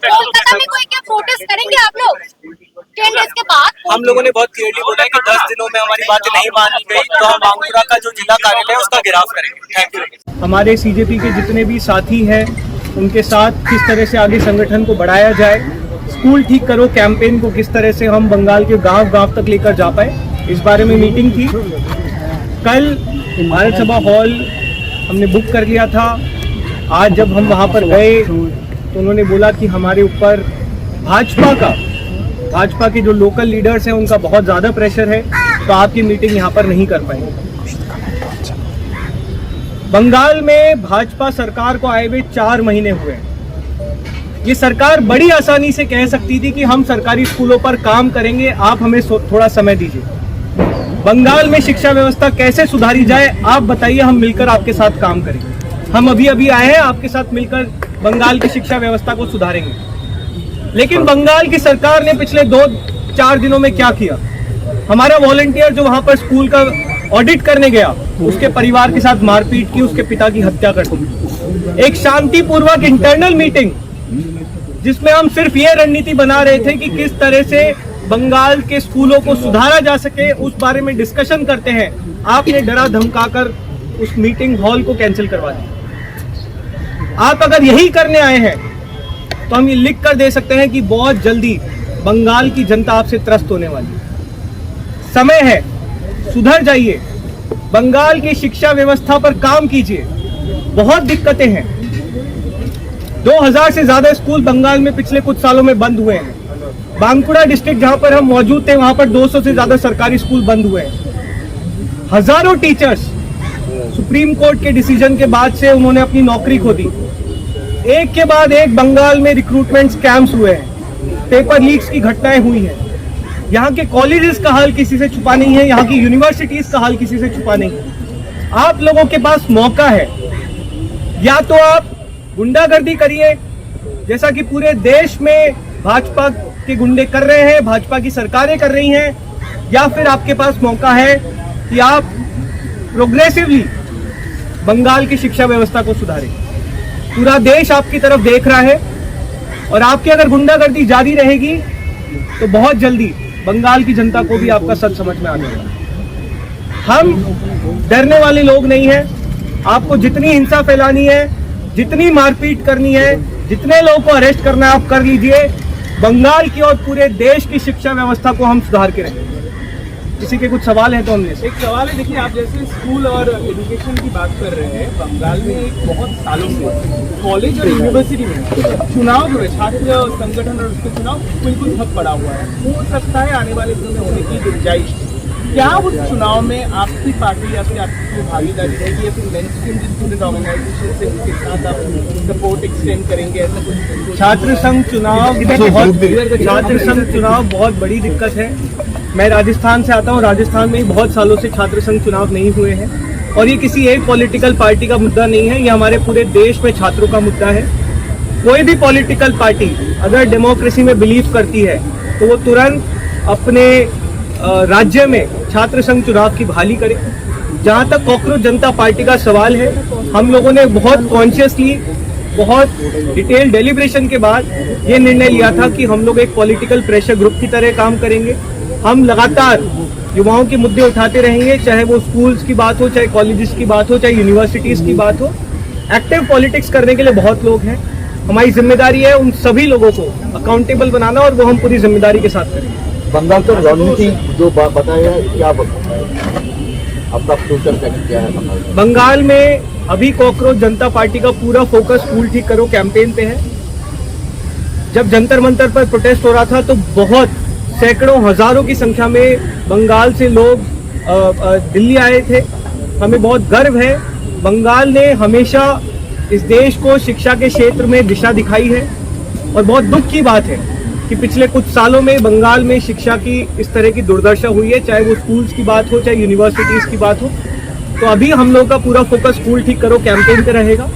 कोलकाता में कोई क्या प्रोटेस्ट करेंगे आप लोग 10 डेज के बाद? हम लोगों ने बहुत क्लियरली बोला है कि 10 दिनों में हमारी बातें नहीं मानी गई तो हम बांकुरा का जो जिला कार्यालय है उसका घेराव करेंगे। Thank you. हमारे सीजेपी के जितने भी साथी हैं उनके साथ किस तरह से आगे संगठन को बढ़ाया जाए, स्कूल ठीक करो कैंपेन को किस तरह से हम बंगाल के गांव-गांव तक लेकर जा पाए, इस बारे में मीटिंग थी। कल भारत सभा हॉल हमने बुक कर लिया था। आज जब हम वहां पर गए तो उन्होंने बोला कि हमारे ऊपर भाजपा के जो लोकल लीडर्स हैं उनका बहुत ज़्यादा प्रेशर है, तो आपकी मीटिंग यहाँ पर नहीं कर पाएंगे। बंगाल में भाजपा सरकार को आए हुए 4 महीने हुए हैं। ये सरकार बड़ी आसानी से कह सकती थी कि हम सरकारी स्कूलों पर काम करेंगे, आप हमें थोड़ा समय दीजिए। बंगाल में शिक्षा व्यवस्था कैसे सुधारी जाए आप बताइए, हम मिलकर आपके साथ काम करेंगे। हम अभी आए हैं, आपके साथ मिलकर बंगाल की शिक्षा व्यवस्था को सुधारेंगे। लेकिन बंगाल की सरकार ने पिछले 2-4 दिनों में क्या किया? हमारा वॉलंटियर जो वहां पर स्कूल का ऑडिट करने गया, उसके परिवार के साथ मारपीट की, उसके पिता की हत्या कर दी। एक शांतिपूर्वक इंटरनल मीटिंग जिसमें हम सिर्फ ये रणनीति बना रहे थे कि किस तरह से बंगाल के स्कूलों को सुधारा जा सके, उस बारे में डिस्कशन करते हैं। आपने डरा धमकाकर उस मीटिंग हॉल को कैंसिल करवा दिया। आप अगर यही करने आए हैं तो हम ये लिख कर दे सकते हैं कि बहुत जल्दी बंगाल की जनता आपसे त्रस्त होने वाली है। समय है, सुधर जाइए, बंगाल की शिक्षा व्यवस्था पर काम कीजिए। बहुत दिक्कतें हैं। 2000 से ज्यादा स्कूल बंगाल में पिछले कुछ सालों में बंद हुए हैं। बांकुड़ा डिस्ट्रिक्ट जहां पर हम मौजूद थे वहां पर 200 से ज्यादा सरकारी स्कूल बंद हुए हैं। हजारों टीचर्स सुप्रीम कोर्ट के डिसीजन के बाद से उन्होंने अपनी नौकरी खो दी। एक के बाद एक बंगाल में रिक्रूटमेंट स्कैम्स हुए हैं, पेपर लीक्स की घटनाएं हुई हैं। यहाँ के कॉलेजेस का हाल किसी से छुपा नहीं है, यहाँ की यूनिवर्सिटीज का हाल किसी से छुपा नहीं है। आप लोगों के पास मौका है, या तो आप गुंडागर्दी करिए जैसा कि पूरे देश में भाजपा के गुंडे कर रहे हैं, भाजपा की सरकारें कर रही हैं, या फिर आपके पास मौका है कि आप प्रोग्रेसिवली बंगाल की शिक्षा व्यवस्था को सुधारें। पूरा देश आपकी तरफ देख रहा है और आपकी अगर गुंडागर्दी जारी रहेगी तो बहुत जल्दी बंगाल की जनता को भी आपका सच समझ में आ जाएगा। हम डरने वाले लोग नहीं हैं। आपको जितनी हिंसा फैलानी है, जितनी मारपीट करनी है, जितने लोगों को अरेस्ट करना है आप कर लीजिए। बंगाल की और पूरे देश की शिक्षा व्यवस्था को हम सुधार के रखेंगे। किसी के कुछ सवाल है तो हमने एक सवाल है, देखिए आप जैसे स्कूल और एजुकेशन की बात कर रहे हैं, बंगाल में एक बहुत सालों से कॉलेज और यूनिवर्सिटी में चुनाव जो है, छात्र संगठन और उसके चुनाव बिल्कुल ठप पड़ा हुआ है। हो सकता है आने वाले दिनों में होने की गुंजाइश, क्या उस चुनाव में आपकी पार्टी या फिर आपकी भागीदारी रहेगी या फिर मेनस्ट्रीम स्टूडेंट ऑर्गेनाइजेशन से उसके साथ आप सपोर्ट एक्सटेंड करेंगे? ऐसा कुछ छात्र संघ चुनाव बहुत बड़ी दिक्कत है। मैं राजस्थान से आता हूँ, राजस्थान में बहुत सालों से छात्र संघ चुनाव नहीं हुए हैं और ये किसी एक पॉलिटिकल पार्टी का मुद्दा नहीं है, ये हमारे पूरे देश में छात्रों का मुद्दा है। कोई भी पॉलिटिकल पार्टी अगर डेमोक्रेसी में बिलीव करती है तो वो तुरंत अपने राज्य में छात्र संघ चुनाव की बहाली करे। जहाँ तक कॉकरोच जनता पार्टी का सवाल है, हम लोगों ने बहुत कॉन्शियसली, बहुत डिटेल डेलिब्रेशन के बाद ये निर्णय लिया था कि हम लोग एक पॉलिटिकल प्रेशर ग्रुप की तरह काम करेंगे। हम लगातार युवाओं के मुद्दे उठाते रहेंगे, चाहे वो स्कूल्स की बात हो, चाहे कॉलेजेस की बात हो, चाहे यूनिवर्सिटीज की बात हो। एक्टिव पॉलिटिक्स करने के लिए बहुत लोग हैं। हमारी जिम्मेदारी है उन सभी लोगों को अकाउंटेबल बनाना और वो हम पूरी जिम्मेदारी के साथ करेंगे। बंगाल की रणनीति जो बताया है, क्या आपका फ्यूचर प्लान क्या है? बंगाल में अभी कॉकरोच जनता पार्टी का पूरा फोकस स्कूल ठीक करो कैंपेन पे है। जब जंतर मंतर पर प्रोटेस्ट हो रहा था तो बहुत सैकड़ों हजारों की संख्या में बंगाल से लोग दिल्ली आए थे। हमें बहुत गर्व है, बंगाल ने हमेशा इस देश को शिक्षा के क्षेत्र में दिशा दिखाई है और बहुत दुख की बात है कि पिछले कुछ सालों में बंगाल में शिक्षा की इस तरह की दुर्दशा हुई है, चाहे वो स्कूल्स की बात हो, चाहे यूनिवर्सिटीज की बात हो। तो अभी हम लोग का पूरा फोकस स्कूल ठीक करो कैंपेन पे रहेगा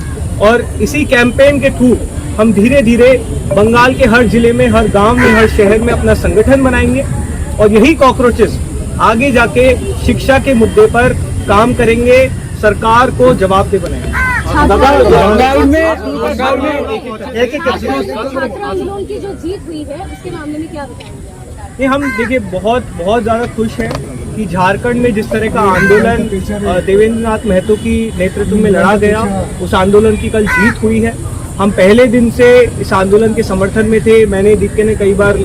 और इसी कैंपेन के थ्रू हम धीरे धीरे बंगाल के हर जिले में, हर गांव में, हर शहर में अपना संगठन बनाएंगे और यही कॉकरोचेस आगे जाके शिक्षा के मुद्दे पर काम करेंगे, सरकार को जवाबदेह बनाएंगे। बंगाल में एक छात्र आंदोलन की जो जीत हुई है उसके मामले में क्या बताएंगे? नहीं, हम देखिए बहुत ज़्यादा खुश हैं कि झारखंड में जिस तरह का आंदोलन देवेंद्र नाथ महतो की नेतृत्व में लड़ा गया, उस आंदोलन की कल जीत हुई है। हम पहले दिन से इस आंदोलन के समर्थन में थे। मैंने DK ने कई बार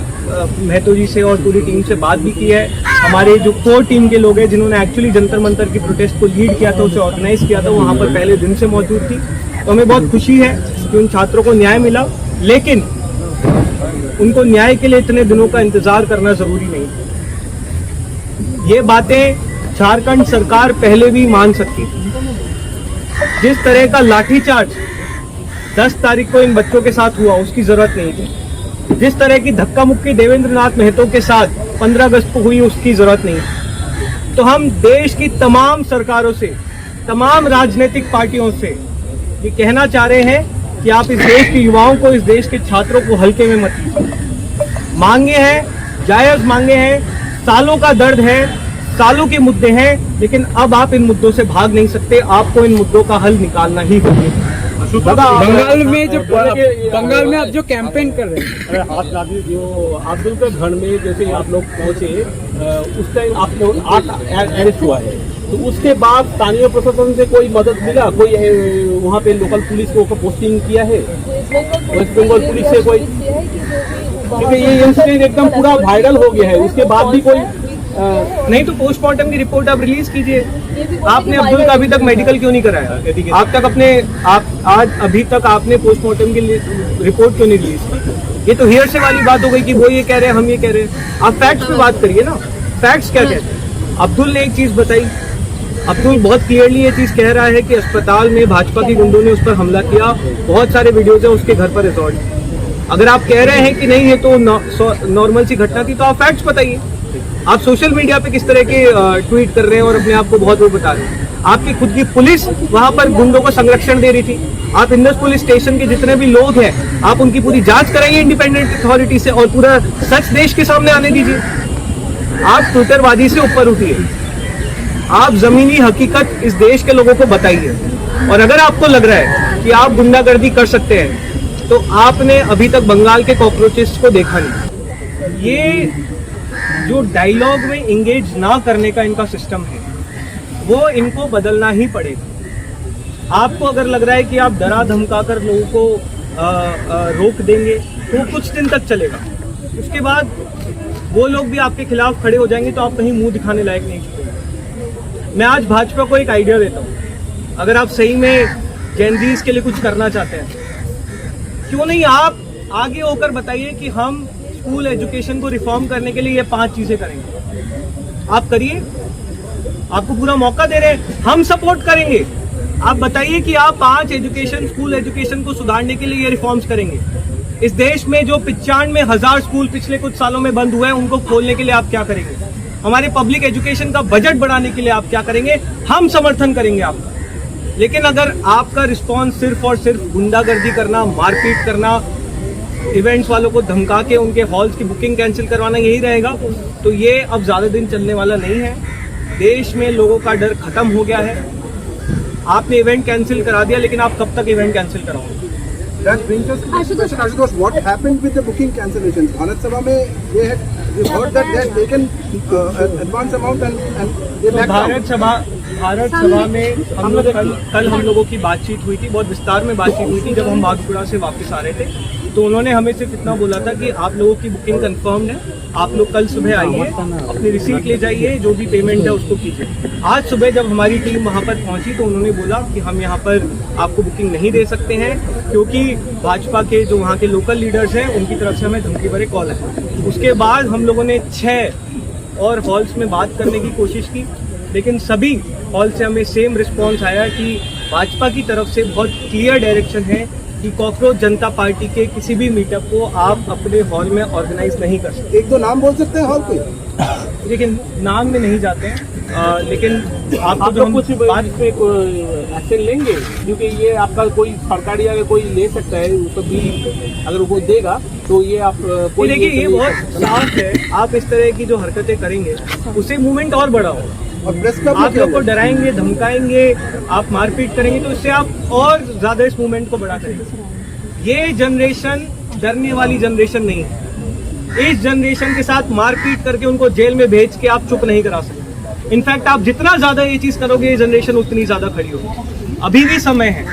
महतो जी से और पूरी टीम से बात भी की है। हमारे जो कोर टीम के लोग हैं जिन्होंने एक्चुअली जंतर मंतर की प्रोटेस्ट को लीड किया था, उसे ऑर्गेनाइज किया था, वहाँ पर पहले दिन से मौजूद थी। तो हमें बहुत खुशी है कि उन छात्रों को न्याय मिला, लेकिन उनको न्याय के लिए इतने दिनों का इंतजार करना जरूरी नहीं। ये बातें झारखंड सरकार पहले भी मान सकती थी। जिस तरह का लाठीचार्ज 10 तारीख को इन बच्चों के साथ हुआ, उसकी जरूरत नहीं थी। जिस तरह की धक्का मुक्की देवेंद्र नाथ महतो के साथ 15 अगस्त को हुई, उसकी जरूरत नहीं थी। तो हम देश की तमाम सरकारों से, तमाम राजनीतिक पार्टियों से ये कहना चाह रहे हैं कि आप इस देश के युवाओं को, इस देश के छात्रों को हल्के में मत लीजिए। मांगे हैं, जायज मांगे हैं, सालों का दर्द है, सालों के मुद्दे हैं, लेकिन अब आप इन मुद्दों से भाग नहीं सकते। आपको इन मुद्दों का हल निकालना ही होगा। बंगाल में आप जो कैंपेन कर रहे हैं, जो अब्दुल के घर में जैसे आप लोग पहुंचे, उस टाइम आप लोग अरेस्ट हुआ है, तो उसके बाद स्थानीय प्रशासन से कोई मदद मिला? कोई वहाँ पे लोकल पुलिस को पोस्टिंग किया है? वेस्ट बंगाल पुलिस से कोई? क्योंकि ये इंसिडेंट एकदम पूरा वायरल हो गया है, उसके बाद भी कोई नहीं। तो पोस्टमार्टम की रिपोर्ट आप रिलीज कीजिए। आपने अब्दुल का अभी तक मेडिकल क्यों नहीं कराया? आज अभी तक आपने पोस्टमार्टम की रिपोर्ट क्यों नहीं रिलीज की? ये तो हियर से वाली बात हो गई कि वो ये कह रहे हैं, हम ये कह रहे हैं। आप फैक्ट्स पे बात करिए ना। फैक्ट्स क्या कहते हैं? अब्दुल ने एक चीज बताई। अब्दुल बहुत क्लियरली ये चीज कह रहा है कि अस्पताल में भाजपा के गुंडों ने उस पर हमला किया। बहुत सारे वीडियोज है उसके घर पर रिकॉर्ड। अगर आप कह रहे हैं कि नहीं, ये तो नॉर्मल सी घटना थी, तो आप फैक्ट्स बताइए। आप सोशल मीडिया पे किस तरह के ट्वीट कर रहे हैं और अपने आप को बहुत वो बता रहे हैं। आपकी खुद की पुलिस वहां पर गुंडों को संरक्षण दे रही थी। आप इंदस पुलिस स्टेशन के जितने भी लोग हैं, आप उनकी पूरी जांच कराइए इंडिपेंडेंट अथॉरिटी से और पूरा सच देश के सामने आने दीजिए। आप ट्विटरबाजी से ऊपर उठिए। आप जमीनी हकीकत इस देश के लोगों को बताइए। और अगर आपको लग रहा है कि आप गुंडागर्दी कर सकते हैं, तो आपने अभी तक बंगाल के कॉकरोचेस को देखा नहीं। ये जो डायलॉग में इंगेज ना करने का इनका सिस्टम है, वो इनको बदलना ही पड़ेगा। आपको अगर लग रहा है कि आप डरा धमका कर लोगों को रोक देंगे, तो कुछ दिन तक चलेगा। उसके बाद वो लोग भी आपके खिलाफ खड़े हो जाएंगे, तो आप कहीं मुंह दिखाने लायक नहीं छूटेंगे। मैं आज भाजपा को एक आइडिया देता हूँ। अगर आप सही में जेनजीज के लिए कुछ करना चाहते हैं, क्यों नहीं आप आगे होकर बताइए कि हम स्कूल एजुकेशन को रिफॉर्म करने के लिए ये 5 चीजें करेंगे। आप करिए, आपको पूरा मौका दे रहे हैं, हम सपोर्ट करेंगे। आप बताइए कि आप 5 स्कूल एजुकेशन को सुधारने के लिए ये रिफॉर्म्स करेंगे। इस देश में जो 95,000 स्कूल पिछले कुछ सालों में बंद हुए हैं, उनको खोलने के लिए आप क्या करेंगे? हमारे पब्लिक एजुकेशन का बजट बढ़ाने के लिए आप क्या करेंगे? हम समर्थन करेंगे आपका। लेकिन अगर आपका रिस्पॉन्स सिर्फ और सिर्फ गुंडागर्दी करना, मारपीट करना, इवेंट्स वालों को धमका के उनके हॉल्स की बुकिंग कैंसिल करवाना यही रहेगा, तो ये अब ज्यादा दिन चलने वाला नहीं है। देश में लोगों का डर खत्म हो गया है। आपने इवेंट कैंसिल करा दिया, लेकिन आप कब तक इवेंट कैंसिल कराओगे? That brings us to the question, Ashutosh, what happened with the booking cancellations? Bharat Sabha में we heard that they had taken advance amount and they backed out. Bharat सभा में हम लोग कल हम लोगों की बातचीत हुई थी, बहुत विस्तार में बातचीत हुई थी। जब हम बागपुरा से वापस आ रहे थे, तो उन्होंने हमें सिर्फ इतना बोला था कि आप लोगों की बुकिंग कंफर्म है, आप लोग कल सुबह आइए, अपनी रिसीट ले जाइए, जो भी पेमेंट है उसको कीजिए। आज सुबह जब हमारी टीम वहाँ पर पहुँची, तो उन्होंने बोला कि हम यहाँ पर आपको बुकिंग नहीं दे सकते हैं, क्योंकि भाजपा के जो वहाँ के लोकल लीडर्स हैं, उनकी तरफ से हमें धमकी भरे कॉल है। उसके बाद हम लोगों ने 6 और हॉल्स में बात करने की कोशिश की, लेकिन सभी हॉल से हमें सेम रिस्पॉन्स आया कि भाजपा की तरफ से बहुत क्लियर डायरेक्शन है कि कॉकरोच जनता पार्टी के किसी भी मीटअप को आप अपने हॉल में ऑर्गेनाइज नहीं कर सकते। 1-2 नाम बोल सकते हैं हॉल पे, लेकिन नाम में नहीं जाते हैं। लेकिन आप लोग कुछ बात पे एक्शन लेंगे, क्योंकि ये आपका कोई सरकारी अगर कोई ले सकता है, उसको भी अगर वो देगा, तो ये आप देखिए, ये बहुत साफ है। आप इस तरह की जो हरकतें करेंगे, उससे मूवमेंट और बड़ा होगा। और प्रेस क्लब आप लोग को डराएंगे, धमकाएंगे, आप मारपीट करेंगे तो इससे आप और ज्यादा इस मूवमेंट को बढ़ा करेंगे। ये जनरेशन डरने वाली जनरेशन नहीं है। इस जनरेशन के साथ मारपीट करके उनको जेल में भेज के आप चुप नहीं करा सकते। इनफैक्ट आप जितना ज्यादा ये चीज करोगे, ये जनरेशन उतनी ज्यादा खड़ी होगी। अभी भी समय है,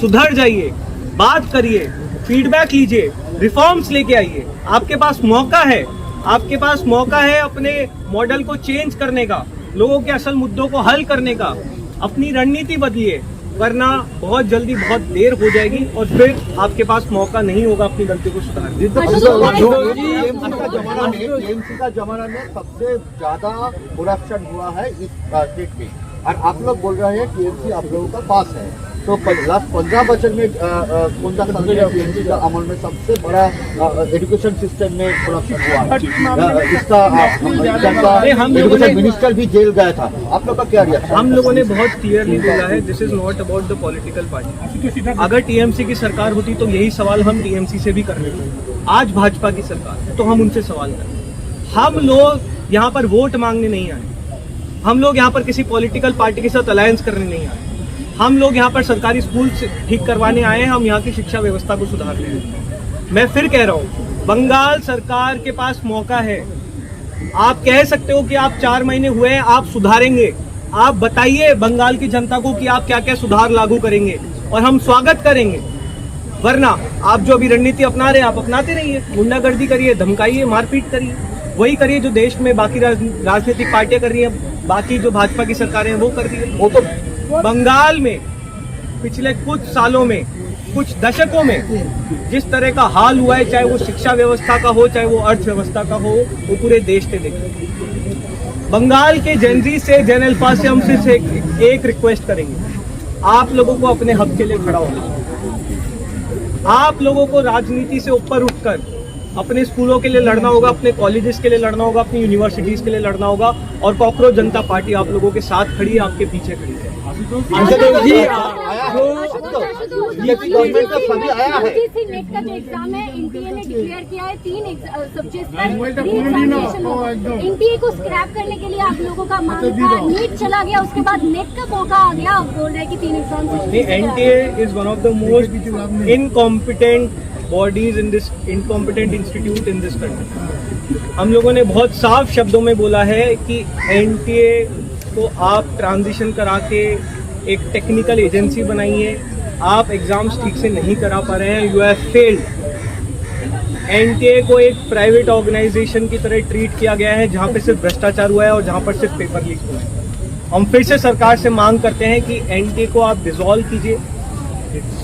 सुधर जाइए, बात करिए, फीडबैक लीजिए, रिफॉर्म्स लेके आइए। आपके पास मौका है, आपके पास मौका है अपने मॉडल को चेंज करने का, लोगों के असल मुद्दों को हल करने का। अपनी रणनीति बदलिए, वरना बहुत जल्दी बहुत देर हो जाएगी और फिर आपके पास मौका नहीं होगा अपनी गलती को सुधारने टीएमसी का जमाना में सबसे ज्यादा करप्शन हुआ है इस स्टेट में, और आप लोग बोल रहे हैं टीएमसी आप लोगों का पास है। तो लास्ट 15 वर्ष में कौन सा टीएमसी का अमल में सबसे बड़ा एजुकेशन सिस्टम में करप्शन हुआ है, इसका एजुकेशन मिनिस्टर भी जेल गया था। आप लोग का क्या रिएक्शन? हम लोगों ने बहुत क्लियरली बोला है, this is not about the political party. अगर टीएमसी की सरकार होती तो यही सवाल हम टीएमसी से भी कर रहे थे। आज भाजपा की सरकार है तो हम उनसे सवाल करें। हम लोग यहाँ पर वोट मांगने नहीं आए, हम लोग यहाँ पर किसी पॉलिटिकल पार्टी के साथ अलायंस करने नहीं आए। हम लोग यहाँ पर सरकारी स्कूल ठीक करवाने आए हैं, हम यहाँ की शिक्षा व्यवस्था को सुधार रहे हैं। मैं फिर कह रहा हूँ, बंगाल सरकार के पास मौका है। आप कह सकते हो कि आप 4 महीने हुए हैं, आप सुधारेंगे। आप बताइए बंगाल की जनता को कि आप क्या क्या सुधार लागू करेंगे और हम स्वागत करेंगे। वरना आप जो अभी रणनीति अपना रहे हैं आप अपनाते रहिए, गुंडागर्दी करिए, धमकाइए, मारपीट करिए, वही करिए जो देश में बाकी राजनीतिक पार्टियां कर रही हैं, बाकी जो भाजपा की सरकारें हैं वो कर रही है। वो तो बंगाल में पिछले कुछ सालों में, कुछ दशकों में जिस तरह का हाल हुआ है, चाहे वो शिक्षा व्यवस्था का हो, चाहे वो अर्थव्यवस्था का हो, वो पूरे देश ने देखा। बंगाल के जेनजी से, जेन अल्फा से हम सिर्फ एक रिक्वेस्ट करेंगे, आप लोगों को अपने हक के लिए खड़ा होना। आप लोगों को राजनीति से ऊपर उठकर अपने स्कूलों के लिए लड़ना होगा, अपने कॉलेजेस के लिए लड़ना होगा, अपनी यूनिवर्सिटीज के लिए लड़ना होगा। और कॉकरोच जनता पार्टी आप लोगों के साथ खड़ी है, आपके पीछे खड़ी है। गवर्नमेंट का सभी आया है। नेट का जो एग्जाम है, एनटीए ने डिक्लेयर किया है 3 सब्जेक्ट पर एनटीए को स्क्रैप करने के लिए आप लोगों का मांग था। नीट चला गया, उसके बाद नेट का मौका आ गया, आप बोल रहे हैं कि 3 exam. NTA is one of the most incompetent bodies in this, incompetent institute in this country. हम लोगों ने बहुत साफ शब्दों में बोला है कि एनटीए को आप ट्रांजिशन करा के एक टेक्निकल एजेंसी बनाइए। आप एग्जाम्स ठीक से नहीं करा पा रहे हैं, यू हैव फेल्ड। एनटीए को एक प्राइवेट ऑर्गेनाइजेशन की तरह ट्रीट किया गया है, जहां पे सिर्फ भ्रष्टाचार हुआ है और जहां पर सिर्फ पेपर लीक हुआ है। हम फिर से सरकार से मांग करते हैं कि एनटीए को आप डिसॉल्व कीजिए,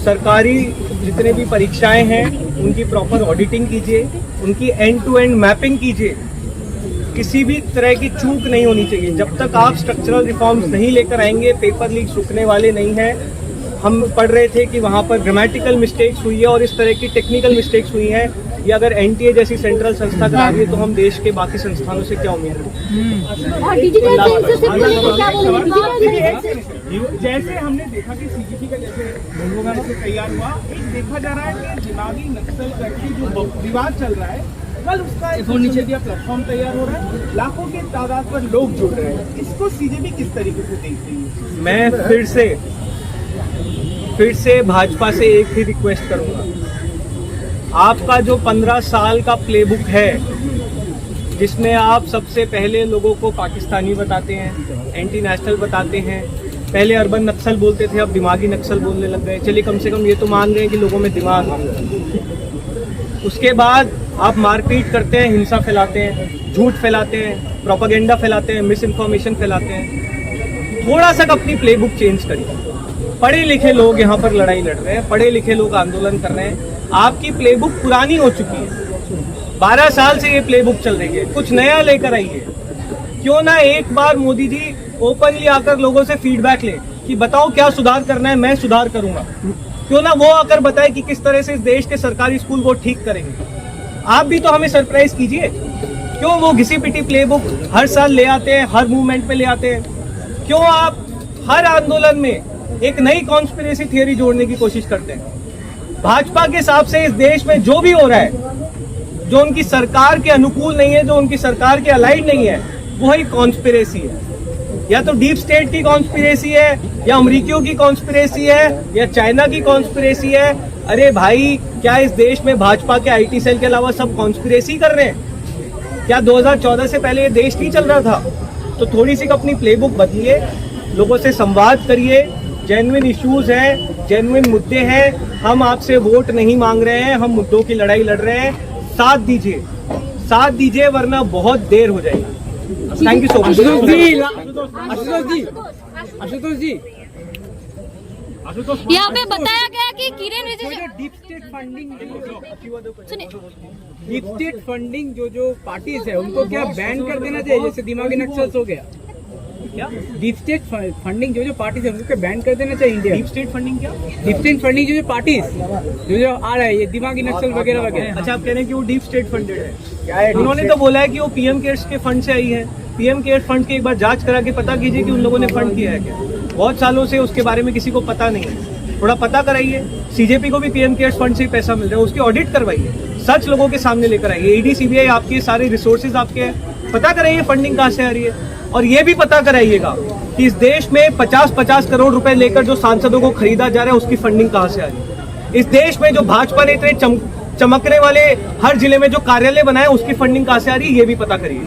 सरकारी जितने भी परीक्षाएं हैं उनकी प्रॉपर ऑडिटिंग कीजिए, उनकी एंड टू एंड मैपिंग कीजिए। किसी भी तरह की चूक नहीं होनी चाहिए। जब तक आप स्ट्रक्चरल रिफॉर्म्स नहीं लेकर आएंगे, पेपर लीक रुकने वाले नहीं हैं। हम पढ़ रहे थे कि वहाँ पर ग्रामेटिकल मिस्टेक्स हुई है और इस तरह की टेक्निकल मिस्टेक्स हुई हैं। ये अगर एनटीए जैसी सेंट्रल संस्था करा रही है तो हम देश के बाकी संस्थानों से क्या उम्मीद करें? और डिजिटल जैसे हमने देखा कि सीजीपी का जैसे लोगों से तैयार हुआ, एक देखा जा रहा है कि दिमागी नक्सल करके जो विवाद चल रहा है, कल उसका सोशल मीडिया प्लेटफॉर्म तैयार हो रहा है, लाखों की तादाद पर लोग जुड़ रहे हैं। इसको सीजीपी किस तरीके से देखते हैं? मैं फिर से भाजपा से एक ही रिक्वेस्ट करूंगा, आपका जो 15 साल का प्लेबुक है, जिसमें आप सबसे पहले लोगों को पाकिस्तानी बताते हैं, एंटी नेशनल बताते हैं, पहले अर्बन नक्सल बोलते थे, अब दिमागी नक्सल बोलने लग गए। चलिए कम से कम ये तो मान रहे हैं कि लोगों में दिमाग है। उसके बाद आप मारपीट करते हैं, हिंसा फैलाते हैं, झूठ फैलाते हैं, प्रोपेगेंडा फैलाते हैं, मिस इन्फॉर्मेशन फैलाते हैं। थोड़ा सा अपनी प्लेबुक चेंज करिए। पढ़े लिखे लोग यहाँ पर लड़ाई लड़ रहे हैं, पढ़े लिखे लोग आंदोलन कर रहे हैं। आपकी प्लेबुक पुरानी हो चुकी है, 12 साल से ये प्लेबुक चल रही है, कुछ नया लेकर आइए। क्यों ना एक बार मोदी जी ओपनली आकर लोगों से फीडबैक ले कि बताओ क्या सुधार करना है, मैं सुधार करूंगा। क्यों ना वो आकर बताए कि किस तरह से इस देश के सरकारी स्कूल वो ठीक करेंगे। आप भी तो हमें सरप्राइज कीजिए। क्यों वो घिसी पिटी प्लेबुक हर साल ले आते हैं, हर मूवमेंट पे ले आते हैं? क्यों आप हर आंदोलन में एक नई कॉन्स्पिरेसी थियरी जोड़ने की कोशिश करते हैं? भाजपा के हिसाब से इस देश में जो भी हो रहा है, जो उनकी सरकार के अनुकूल नहीं है, जो उनकी सरकार के अलाइड नहीं है, वो ही कॉन्स्पिरेसी है। या तो डीप स्टेट की कॉन्स्पिरेसी है, या अमरीकियों की कॉन्स्पिरेसी है, या चाइना की कॉन्स्पिरेसी है। अरे भाई, क्या इस देश में भाजपा के आईटी सेल के अलावा सब कॉन्स्पिरेसी कर रहे हैं? क्या 2014 से पहले ये देश नहीं चल रहा था? तो थोड़ी सी अपनी प्लेबुक बदलिए, लोगों से संवाद करिए। जेन्युइन इश्यूज हैं, जेन्युइन मुद्दे हैं। हम आपसे वोट नहीं मांग रहे हैं, हम मुद्दों की लड़ाई लड़ रहे हैं। साथ दीजिए वरना बहुत देर हो जाएगी। Thank you so much. Ashutosh ji, यहाँ पे बताया गया कि Kiren Rijiju deep state funding, सुनिए, डीप स्टेट फंडिंग जो पार्टीज है उनको क्या बैन कर देना चाहिए, जैसे दिमागी नक्सल्स हो गया? क्या डीप स्टेट फंडिंग जो पार्टीज है उनको बैन कर देना चाहिए इंडिया? डीप स्टेट फंडिंग क्या? डीप स्टेट फंडिंग जो पार्टीज जो आ रहा है, ये दिमागी नक्सल वगैरह वगैरह। अच्छा, आप कह रहे हैं कि वो डीप स्टेट फंडेड है? क्या है? उन्होंने तो बोला है कि वो पीएम केयर्स के फंड से आई है। पीएम केयर्स फंड की एक बार जांच करा के पता कीजिए कि उन लोगों ने फंड किया है क्या। बहुत सालों से उसके बारे में किसी को पता नहीं है, थोड़ा पता कराइए। सीजेपी को भी पीएम केयर्स फंड से ही पैसा मिल रहा है, उसकी ऑडिट करवाइए, सच लोगों के सामने लेकर आइए। ईडी सीबीआई आपके सारे रिसोर्सेज आपके हैं, पता कराइए फंडिंग कहाँ से आ रही है। और ये भी पता कराइएगा कि इस देश में 50-50 करोड़ रुपए लेकर जो सांसदों को खरीदा जा रहा है उसकी फंडिंग कहाँ से आ रही है। इस देश में जो भाजपा ने इतने चमकने वाले हर जिले में जो कार्यालय बनाए उसकी फंडिंग कहाँ से आ रही है, ये भी पता करिए।